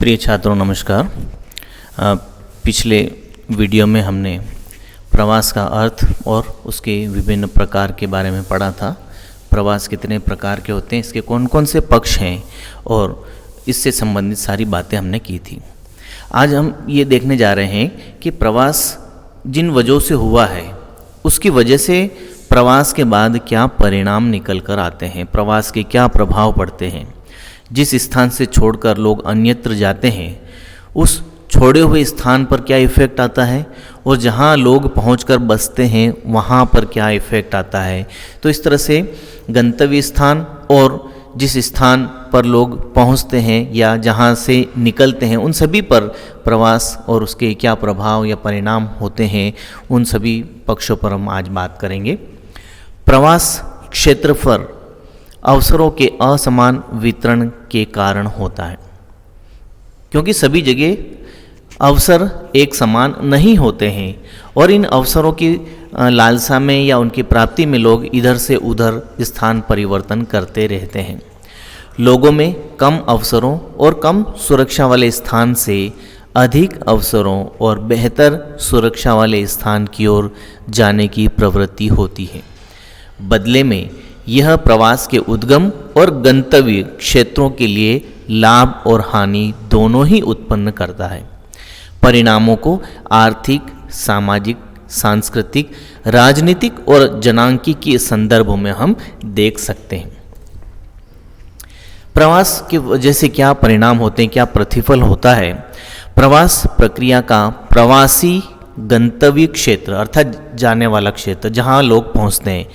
प्रिय छात्रों नमस्कार। पिछले वीडियो में हमने प्रवास का अर्थ और उसके विभिन्न प्रकार के बारे में पढ़ा था। प्रवास कितने प्रकार के होते हैं, इसके कौन कौन से पक्ष हैं और इससे संबंधित सारी बातें हमने की थी। आज हम ये देखने जा रहे हैं कि प्रवास जिन वजहों से हुआ है उसकी वजह से प्रवास के बाद क्या परिणाम निकल कर आते हैं, प्रवास के क्या प्रभाव पड़ते हैं। जिस स्थान से छोड़कर लोग अन्यत्र जाते हैं उस छोड़े हुए स्थान पर क्या इफ़ेक्ट आता है और जहाँ लोग पहुंचकर बसते हैं वहाँ पर क्या इफ़ेक्ट आता है। तो इस तरह से गंतव्य स्थान और जिस स्थान पर लोग पहुंचते हैं या जहाँ से निकलते हैं उन सभी पर प्रवास और उसके क्या प्रभाव या परिणाम होते हैं, उन सभी पक्षों पर हम आज बात करेंगे। प्रवास क्षेत्र पर अवसरों के असमान वितरण के कारण होता है, क्योंकि सभी जगह अवसर एक समान नहीं होते हैं और इन अवसरों की लालसा में या उनकी प्राप्ति में लोग इधर से उधर स्थान परिवर्तन करते रहते हैं। लोगों में कम अवसरों और कम सुरक्षा वाले स्थान से अधिक अवसरों और बेहतर सुरक्षा वाले स्थान की ओर जाने की प्रवृत्ति होती है। बदले में यह प्रवास के उद्गम और गंतव्य क्षेत्रों के लिए लाभ और हानि दोनों ही उत्पन्न करता है। परिणामों को आर्थिक, सामाजिक, सांस्कृतिक, राजनीतिक और जनांकीय संदर्भों में हम देख सकते हैं। प्रवास की वजह से क्या परिणाम होते हैं, क्या प्रतिफल होता है। प्रवास प्रक्रिया का प्रवासी गंतव्य क्षेत्र अर्थात जाने वाला क्षेत्र जहाँ लोग पहुँचते हैं,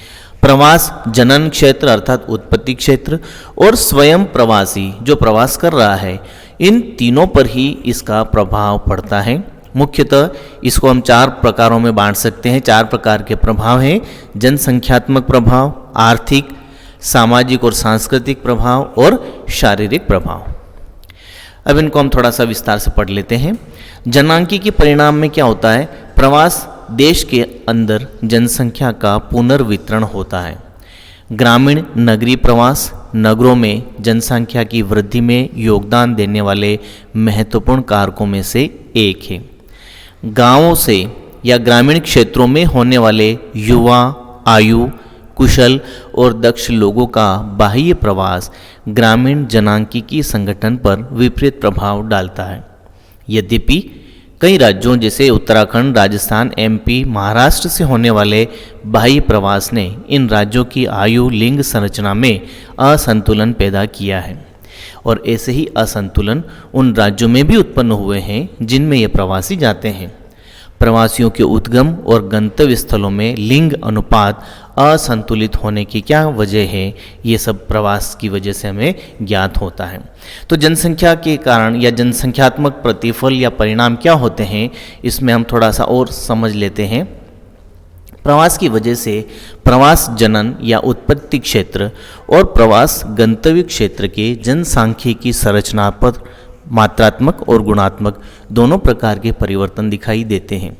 प्रवास जनन क्षेत्र अर्थात उत्पत्ति क्षेत्र और स्वयं प्रवासी जो प्रवास कर रहा है, इन तीनों पर ही इसका प्रभाव पड़ता है। मुख्यतः इसको हम 4 प्रकारों में बांट सकते हैं। 4 प्रकार के प्रभाव हैं: जनसंख्यात्मक प्रभाव, आर्थिक, सामाजिक और सांस्कृतिक प्रभाव और शारीरिक प्रभाव। अब इनको हम थोड़ा सा विस्तार से पढ़ लेते हैं। जनांकीय परिणाम में क्या होता है, प्रवास देश के अंदर जनसंख्या का पुनर्वितरण होता है। ग्रामीण नगरीय प्रवास नगरों में जनसंख्या की वृद्धि में योगदान देने वाले महत्वपूर्ण कारकों में से एक है। गांवों से या ग्रामीण क्षेत्रों में होने वाले युवा, आयु, कुशल और दक्ष लोगों का बाह्य प्रवास ग्रामीण जनांकीय संगठन पर विपरीत प्रभाव डालता है। यद्यपि कई राज्यों जैसे उत्तराखंड, राजस्थान, एमपी, महाराष्ट्र से होने वाले बाह्य प्रवास ने इन राज्यों की आयु लिंग संरचना में असंतुलन पैदा किया है और ऐसे ही असंतुलन उन राज्यों में भी उत्पन्न हुए हैं जिनमें ये प्रवासी जाते हैं। प्रवासियों के उद्गम और गंतव्य स्थलों में लिंग अनुपात असंतुलित होने की क्या वजह है, ये सब प्रवास की वजह से हमें ज्ञात होता है। तो जनसंख्या के कारण या जनसंख्यात्मक प्रतिफल या परिणाम क्या होते हैं, इसमें हम थोड़ा सा और समझ लेते हैं। प्रवास की वजह से प्रवास जनन या उत्पत्ति क्षेत्र और प्रवास गंतव्य क्षेत्र के जनसांख्यिकी संरचना पर मात्रात्मक और गुणात्मक दोनों प्रकार के परिवर्तन दिखाई देते हैं।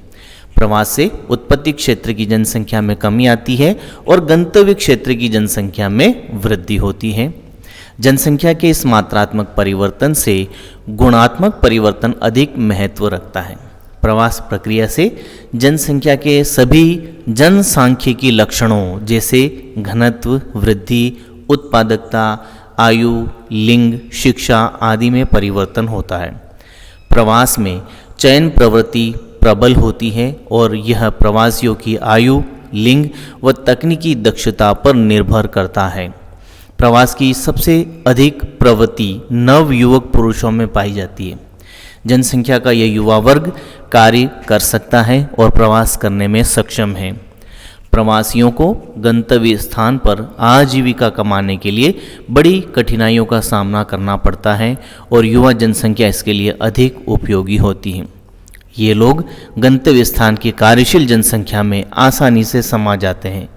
प्रवास से उत्पत्ति क्षेत्र की जनसंख्या में कमी आती है और गंतव्य क्षेत्र की जनसंख्या में वृद्धि होती है। जनसंख्या के इस मात्रात्मक परिवर्तन से गुणात्मक परिवर्तन अधिक महत्व रखता है। प्रवास प्रक्रिया से जनसंख्या के सभी जनसांख्यिकी लक्षणों जैसे घनत्व, वृद्धि, उत्पादकता, आयु, लिंग, शिक्षा आदि में परिवर्तन होता है। प्रवास में चयन प्रवृत्ति प्रबल होती है और यह प्रवासियों की आयु, लिंग व तकनीकी दक्षता पर निर्भर करता है। प्रवास की सबसे अधिक प्रवृत्ति नवयुवक पुरुषों में पाई जाती है। जनसंख्या का यह युवा वर्ग कार्य कर सकता है और प्रवास करने में सक्षम है। प्रवासियों को गंतव्य स्थान पर आजीविका कमाने के लिए बड़ी कठिनाइयों का सामना करना पड़ता है और युवा जनसंख्या इसके लिए अधिक उपयोगी होती है। ये लोग गंतव्य स्थान की कार्यशील जनसंख्या में आसानी से समा जाते हैं।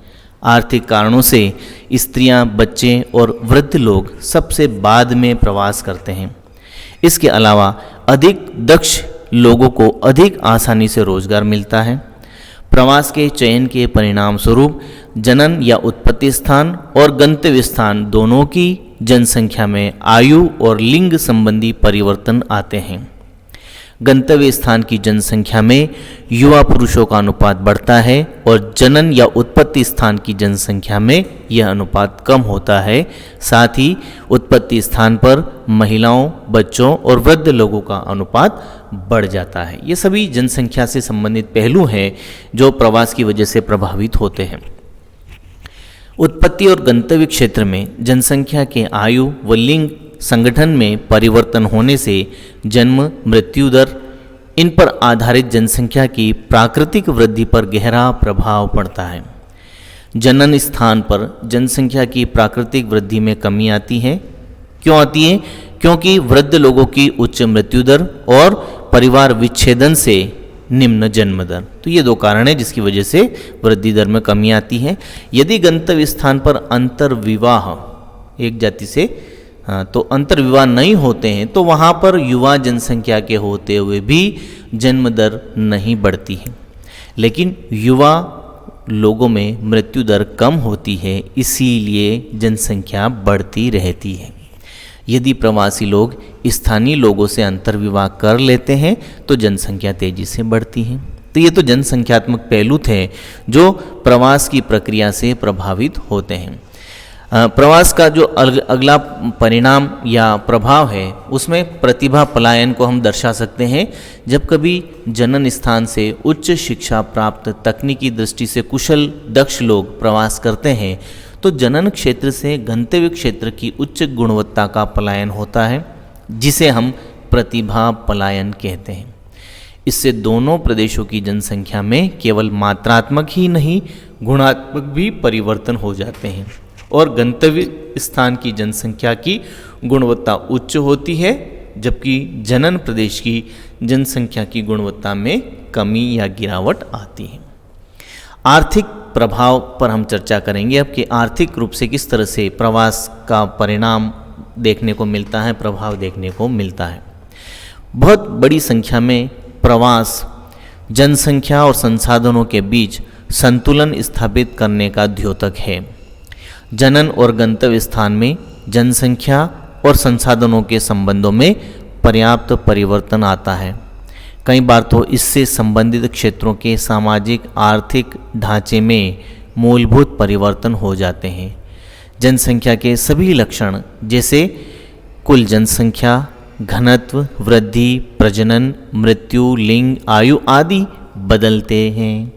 आर्थिक कारणों से स्त्रियां, बच्चे और वृद्ध लोग सबसे बाद में प्रवास करते हैं। इसके अलावा अधिक दक्ष लोगों को अधिक आसानी से रोजगार मिलता है। प्रवास के चयन के परिणाम स्वरूप जनन या उत्पत्ति स्थान और गंतव्य स्थान दोनों की जनसंख्या में आयु और लिंग संबंधी परिवर्तन आते हैं। गंतव्य स्थान की जनसंख्या में युवा पुरुषों का अनुपात बढ़ता है और जनन या उत्पत्ति स्थान की जनसंख्या में यह अनुपात कम होता है। साथ ही उत्पत्ति स्थान पर महिलाओं, बच्चों और वृद्ध लोगों का अनुपात बढ़ जाता है। ये सभी जनसंख्या से संबंधित पहलू हैं जो प्रवास की वजह से प्रभावित होते हैं। उत्पत्ति और गंतव्य क्षेत्र में जनसंख्या के आयु व लिंग संगठन में परिवर्तन होने से जन्म मृत्यु दर इन पर आधारित जनसंख्या की प्राकृतिक वृद्धि पर गहरा प्रभाव पड़ता है। जनन स्थान पर जनसंख्या की प्राकृतिक वृद्धि में कमी आती है। क्यों आती है? क्योंकि वृद्ध लोगों की उच्च मृत्यु दर और परिवार विच्छेदन से निम्न जन्म दर। तो ये दो कारण हैं जिसकी वजह से वृद्धि दर में कमी आती है। यदि गंतव्य स्थान पर अंतर्विवाह एक जाति से तो अंतर्विवाह नहीं होते हैं तो वहाँ पर युवा जनसंख्या के होते हुए भी जन्म दर नहीं बढ़ती है, लेकिन युवा लोगों में मृत्यु दर कम होती है, इसीलिए जनसंख्या बढ़ती रहती है। यदि प्रवासी लोग स्थानीय लोगों से अंतर्विवाह कर लेते हैं तो जनसंख्या तेजी से बढ़ती है। तो ये तो जनसंख्यात्मक पहलू थे जो प्रवास की प्रक्रिया से प्रभावित होते हैं। प्रवास का जो अगला परिणाम या प्रभाव है उसमें प्रतिभा पलायन को हम दर्शा सकते हैं। जब कभी जनन स्थान से उच्च शिक्षा प्राप्त तकनीकी दृष्टि से कुशल दक्ष लोग प्रवास करते हैं तो जनन क्षेत्र से गंतव्य क्षेत्र की उच्च गुणवत्ता का पलायन होता है, जिसे हम प्रतिभा पलायन कहते हैं। इससे दोनों प्रदेशों की जनसंख्या में केवल मात्रात्मक ही नहीं गुणात्मक भी परिवर्तन हो जाते हैं और गंतव्य स्थान की जनसंख्या की गुणवत्ता उच्च होती है, जबकि जनन प्रदेश की जनसंख्या की गुणवत्ता में कमी या गिरावट आती है। आर्थिक प्रभाव पर हम चर्चा करेंगे अब कि आर्थिक रूप से किस तरह से प्रवास का परिणाम देखने को मिलता है, प्रभाव देखने को मिलता है। बहुत बड़ी संख्या में प्रवास जनसंख्या और संसाधनों के बीच संतुलन स्थापित करने का द्योतक है। जनन और गंतव्य स्थान में जनसंख्या और संसाधनों के संबंधों में पर्याप्त परिवर्तन आता है। कई बार तो इससे संबंधित क्षेत्रों के सामाजिक आर्थिक ढांचे में मूलभूत परिवर्तन हो जाते हैं। जनसंख्या के सभी लक्षण जैसे कुल जनसंख्या, घनत्व, वृद्धि, प्रजनन, मृत्यु, लिंग, आयु आदि बदलते हैं।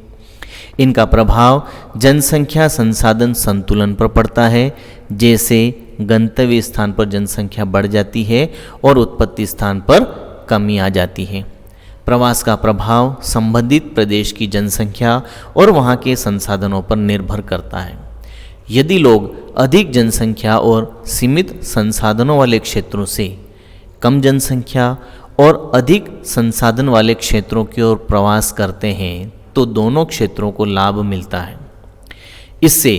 इनका प्रभाव जनसंख्या संसाधन संतुलन पर पड़ता है। जैसे गंतव्य स्थान पर जनसंख्या बढ़ जाती है और उत्पत्ति स्थान पर कमी आ जाती है। प्रवास का प्रभाव संबंधित प्रदेश की जनसंख्या और वहाँ के संसाधनों पर निर्भर करता है। यदि लोग अधिक जनसंख्या और सीमित संसाधनों वाले क्षेत्रों से कम जनसंख्या और अधिक संसाधन वाले क्षेत्रों की ओर प्रवास करते हैं तो दोनों क्षेत्रों को लाभ मिलता है। इससे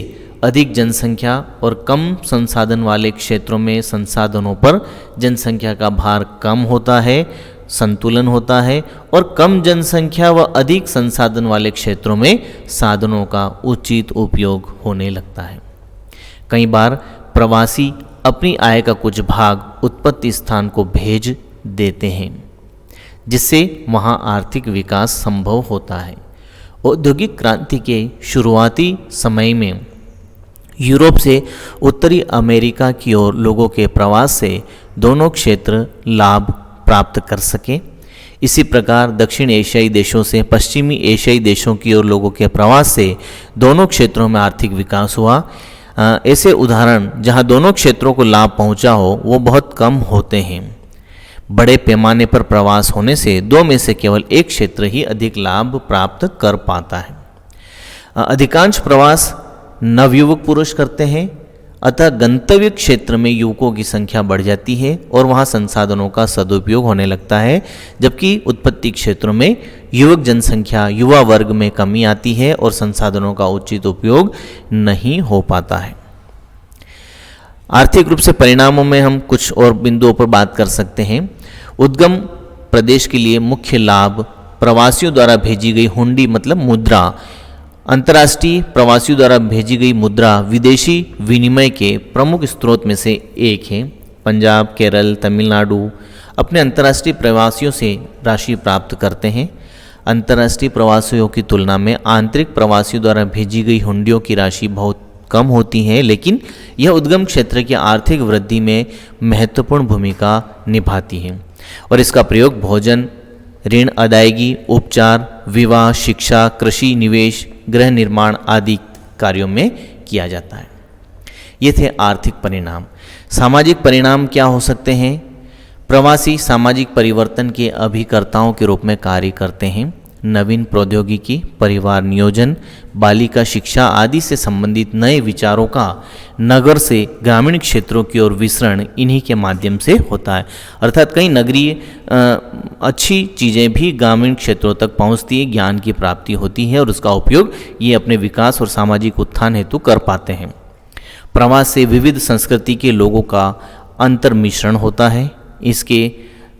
अधिक जनसंख्या और कम संसाधन वाले क्षेत्रों में संसाधनों पर जनसंख्या का भार कम होता है, संतुलन होता है, और कम जनसंख्या व अधिक संसाधन वाले क्षेत्रों में साधनों का उचित उपयोग होने लगता है। कई बार प्रवासी अपनी आय का कुछ भाग उत्पत्ति स्थान को भेज देते हैं, जिससे वहाँ आर्थिक विकास संभव होता है। औद्योगिक क्रांति के शुरुआती समय में यूरोप से उत्तरी अमेरिका की ओर लोगों के प्रवास से दोनों क्षेत्र लाभ प्राप्त कर सके। इसी प्रकार दक्षिण एशियाई देशों से पश्चिमी एशियाई देशों की ओर लोगों के प्रवास से दोनों क्षेत्रों में आर्थिक विकास हुआ। ऐसे उदाहरण जहां दोनों क्षेत्रों को लाभ पहुंचा हो वो बहुत कम होते हैं। बड़े पैमाने पर प्रवास होने से दो में से केवल एक क्षेत्र ही अधिक लाभ प्राप्त कर पाता है। अधिकांश प्रवास नवयुवक पुरुष करते हैं, अतः गंतव्य क्षेत्र में युवकों की संख्या बढ़ जाती है और वहाँ संसाधनों का सदुपयोग होने लगता है, जबकि उत्पत्ति क्षेत्रों में युवक जनसंख्या युवा वर्ग में कमी आती है और संसाधनों का उचित उपयोग नहीं हो पाता है। आर्थिक रूप से परिणामों में हम कुछ और बिंदुओं पर बात कर सकते हैं। उद्गम प्रदेश के लिए मुख्य लाभ प्रवासियों द्वारा भेजी गई हुंडी मतलब मुद्रा अंतर्राष्ट्रीय प्रवासियों द्वारा भेजी गई मुद्रा विदेशी विनिमय के प्रमुख स्रोत में से एक है। पंजाब, केरल, तमिलनाडु अपने अंतर्राष्ट्रीय प्रवासियों से राशि प्राप्त करते हैं। अंतर्राष्ट्रीय प्रवासियों की तुलना में आंतरिक प्रवासियों द्वारा भेजी गई हुंडियों की राशि बहुत कम होती है, लेकिन यह उद्गम क्षेत्र की आर्थिक वृद्धि में महत्वपूर्ण भूमिका निभाती है और इसका प्रयोग भोजन, ऋण अदायगी, उपचार, विवाह, शिक्षा, कृषि, निवेश, गृह निर्माण आदि कार्यों में किया जाता है। ये थे आर्थिक परिणाम। सामाजिक परिणाम क्या हो सकते हैं? प्रवासी सामाजिक परिवर्तन के अभिकर्ताओं के रूप में कार्य करते हैं। नवीन प्रौद्योगिकी, परिवार नियोजन, बालिका शिक्षा आदि से संबंधित नए विचारों का नगर से ग्रामीण क्षेत्रों की ओर विसरण इन्हीं के माध्यम से होता है। अर्थात कई नगरीय अच्छी चीज़ें भी ग्रामीण क्षेत्रों तक पहुंचती है, ज्ञान की प्राप्ति होती है और उसका उपयोग ये अपने विकास और सामाजिक उत्थान हेतु कर पाते हैं। प्रवास से विविध संस्कृति के लोगों का अंतर मिश्रण होता है। इसके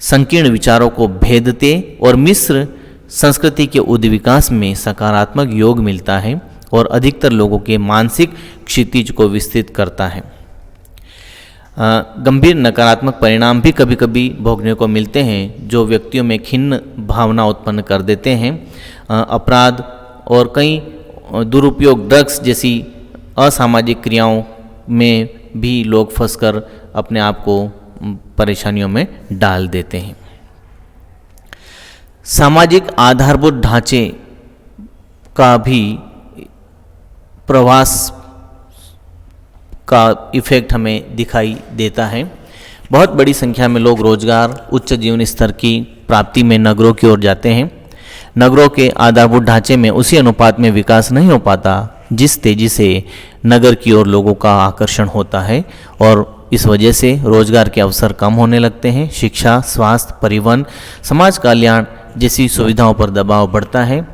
संकीर्ण विचारों को भेदते और मिश्र संस्कृति के उद्विकास में सकारात्मक योग मिलता है और अधिकतर लोगों के मानसिक क्षितिज को विस्तृत करता है। गंभीर नकारात्मक परिणाम भी कभी कभी भोगने को मिलते हैं, जो व्यक्तियों में खिन्न भावना उत्पन्न कर देते हैं। अपराध और कई दुरुपयोग, ड्रग्स जैसी असामाजिक क्रियाओं में भी लोग फंसकर अपने आप को परेशानियों में डाल देते हैं। सामाजिक आधारभूत ढांचे का भी प्रवास का इफेक्ट हमें दिखाई देता है। बहुत बड़ी संख्या में लोग रोजगार, उच्च जीवन स्तर की प्राप्ति में नगरों की ओर जाते हैं। नगरों के आधारभूत ढांचे में उसी अनुपात में विकास नहीं हो पाता जिस तेजी से नगर की ओर लोगों का आकर्षण होता है और इस वजह से रोजगार के अवसर कम होने लगते हैं। शिक्षा, स्वास्थ्य, परिवहन, समाज कल्याण जैसी सुविधाओं पर दबाव बढ़ता है।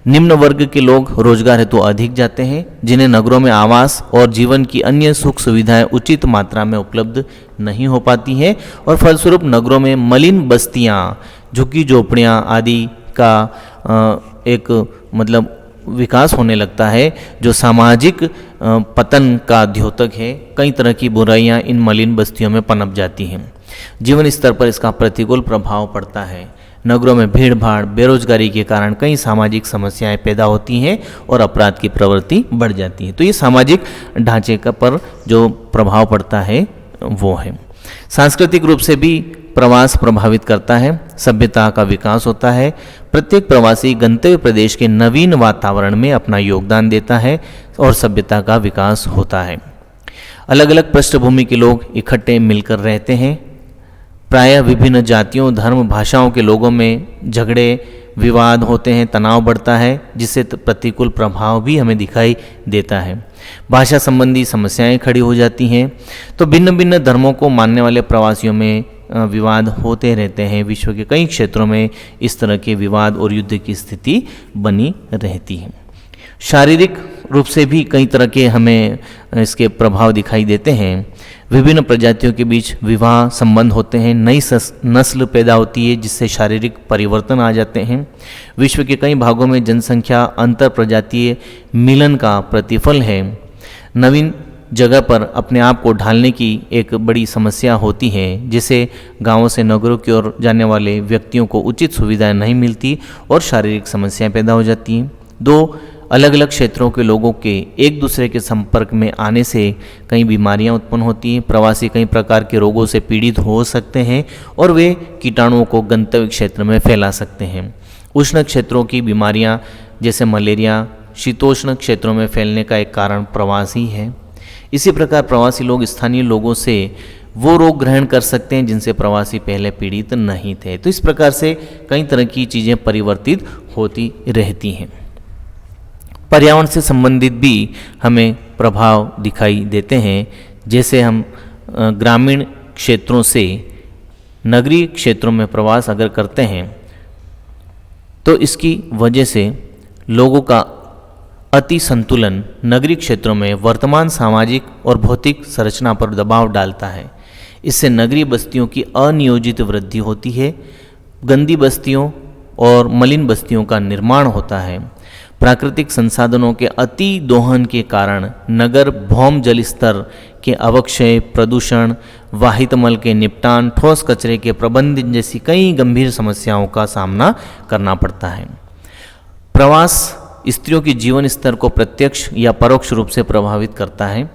निम्न वर्ग के लोग रोजगार हेतु अधिक जाते हैं, जिन्हें नगरों में आवास और जीवन की अन्य सुख सुविधाएं उचित मात्रा में उपलब्ध नहीं हो पाती हैं और फलस्वरूप नगरों में मलिन बस्तियां, झुग्गी झोपड़ियां आदि का एक विकास होने लगता है, जो सामाजिक पतन का द्योतक है। कई तरह की बुराइयां इन मलिन बस्तियों में पनप जाती हैं। जीवन स्तर पर इसका प्रतिकूल प्रभाव पड़ता है। नगरों में भीड़ भाड़, बेरोजगारी के कारण कई सामाजिक समस्याएं पैदा होती हैं और अपराध की प्रवृत्ति बढ़ जाती है। तो ये सामाजिक ढांचे का पर जो प्रभाव पड़ता है वो है। सांस्कृतिक रूप से भी प्रवास प्रभावित करता है। सभ्यता का विकास होता है। प्रत्येक प्रवासी गंतव्य प्रदेश के नवीन वातावरण में अपना योगदान देता है और सभ्यता का विकास होता है। अलग अलग पृष्ठभूमि के लोग इकट्ठे मिलकर रहते हैं। प्रायः विभिन्न जातियों, धर्म, भाषाओं के लोगों में झगड़े विवाद होते हैं, तनाव बढ़ता है, जिससे प्रतिकूल प्रभाव भी हमें दिखाई देता है। भाषा संबंधी समस्याएं खड़ी हो जाती हैं। तो भिन्न भिन्न धर्मों को मानने वाले प्रवासियों में विवाद होते रहते हैं। विश्व के कई क्षेत्रों में इस तरह के विवाद और युद्ध की स्थिति बनी रहती है। शारीरिक रूप से भी कई तरह के हमें इसके प्रभाव दिखाई देते हैं। विभिन्न प्रजातियों के बीच विवाह संबंध होते हैं, नई नस्ल पैदा होती है जिससे शारीरिक परिवर्तन आ जाते हैं। विश्व के कई भागों में जनसंख्या अंतर प्रजातीय मिलन का प्रतिफल है। नवीन जगह पर अपने आप को ढालने की एक बड़ी समस्या होती है, जिसे गांवों से नगरों की ओर जाने वाले व्यक्तियों को उचित सुविधाएं नहीं मिलती और शारीरिक समस्याएं पैदा हो जाती हैं। दो अलग अलग क्षेत्रों के लोगों के एक दूसरे के संपर्क में आने से कई बीमारियां उत्पन्न होती हैं। प्रवासी कई प्रकार के रोगों से पीड़ित हो सकते हैं और वे कीटाणुओं को गंतव्य क्षेत्र में फैला सकते हैं। उष्ण क्षेत्रों की बीमारियां जैसे मलेरिया शीतोष्ण क्षेत्रों में फैलने का एक कारण प्रवास ही है। इसी प्रकार प्रवासी लोग स्थानीय लोगों से वो रोग ग्रहण कर सकते हैं जिनसे प्रवासी पहले पीड़ित नहीं थे। तो इस प्रकार से कई तरह की चीज़ें परिवर्तित होती रहती हैं। पर्यावरण से संबंधित भी हमें प्रभाव दिखाई देते हैं। जैसे हम ग्रामीण क्षेत्रों से नगरीय क्षेत्रों में प्रवास अगर करते हैं तो इसकी वजह से लोगों का अति संतुलन नगरीय क्षेत्रों में वर्तमान सामाजिक और भौतिक संरचना पर दबाव डालता है। इससे नगरीय बस्तियों की अनियोजित वृद्धि होती है। गंदी बस्तियों और मलिन बस्तियों का निर्माण होता है। प्राकृतिक संसाधनों के अति दोहन के कारण नगर भौम जल स्तर के अवक्षय, प्रदूषण, वाहित मल के निपटान, ठोस कचरे के प्रबंधन जैसी कई गंभीर समस्याओं का सामना करना पड़ता है। प्रवास स्त्रियों की जीवन स्तर को प्रत्यक्ष या परोक्ष रूप से प्रभावित करता है।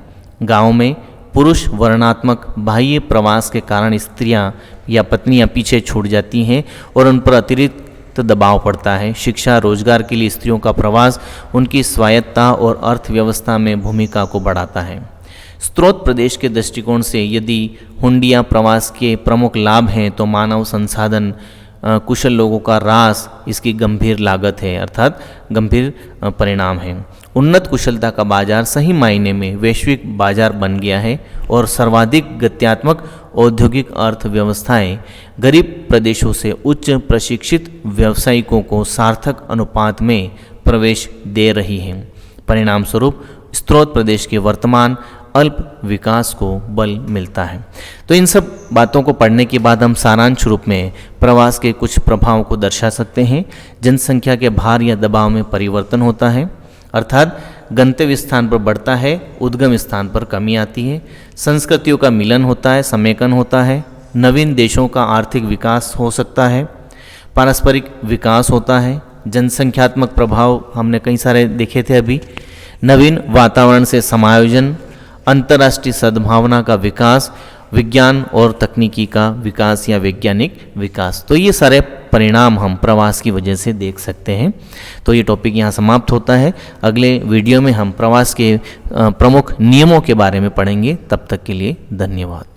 गाँव में पुरुष वर्णात्मक बाह्य प्रवास के कारण स्त्रियां या पत्नियां पीछे छूट जाती हैं और उन पर अतिरिक्त दबाव पड़ता है। शिक्षा, रोजगार के लिए स्त्रियों का प्रवास उनकी स्वायत्तता और अर्थव्यवस्था में भूमिका को बढ़ाता है। स्रोत प्रदेश के दृष्टिकोण से यदि हुंडिया प्रवास के प्रमुख लाभ हैं तो मानव संसाधन कुशल लोगों का ह्रास इसकी गंभीर लागत है, अर्थात गंभीर परिणाम है। उन्नत कुशलता का बाजार सही मायने में वैश्विक बाजार बन गया है और सर्वाधिक गत्यात्मक औद्योगिक अर्थव्यवस्थाएं गरीब प्रदेशों से उच्च प्रशिक्षित व्यावसायिकों को सार्थक अनुपात में प्रवेश दे रही हैं। परिणाम स्वरूप स्रोत प्रदेश के वर्तमान अल्प विकास को बल मिलता है। तो इन सब बातों को पढ़ने के बाद हम सारांश रूप में प्रवास के कुछ प्रभावों को दर्शा सकते हैं। जनसंख्या के भार या दबाव में परिवर्तन होता है, अर्थात गंतव्य स्थान पर बढ़ता है, उद्गम स्थान पर कमी आती है। संस्कृतियों का मिलन होता है, समेकन होता है। नवीन देशों का आर्थिक विकास हो सकता है। पारस्परिक विकास होता है। जनसंख्यात्मक प्रभाव हमने कई सारे देखे थे अभी। नवीन वातावरण से समायोजन, अंतर्राष्ट्रीय सद्भावना का विकास, विज्ञान और तकनीकी का विकास या वैज्ञानिक विकास। तो ये सारे परिणाम हम प्रवास की वजह से देख सकते हैं। तो ये टॉपिक यहाँ समाप्त होता है। अगले वीडियो में हम प्रवास के प्रमुख नियमों के बारे में पढ़ेंगे। तब तक के लिए धन्यवाद।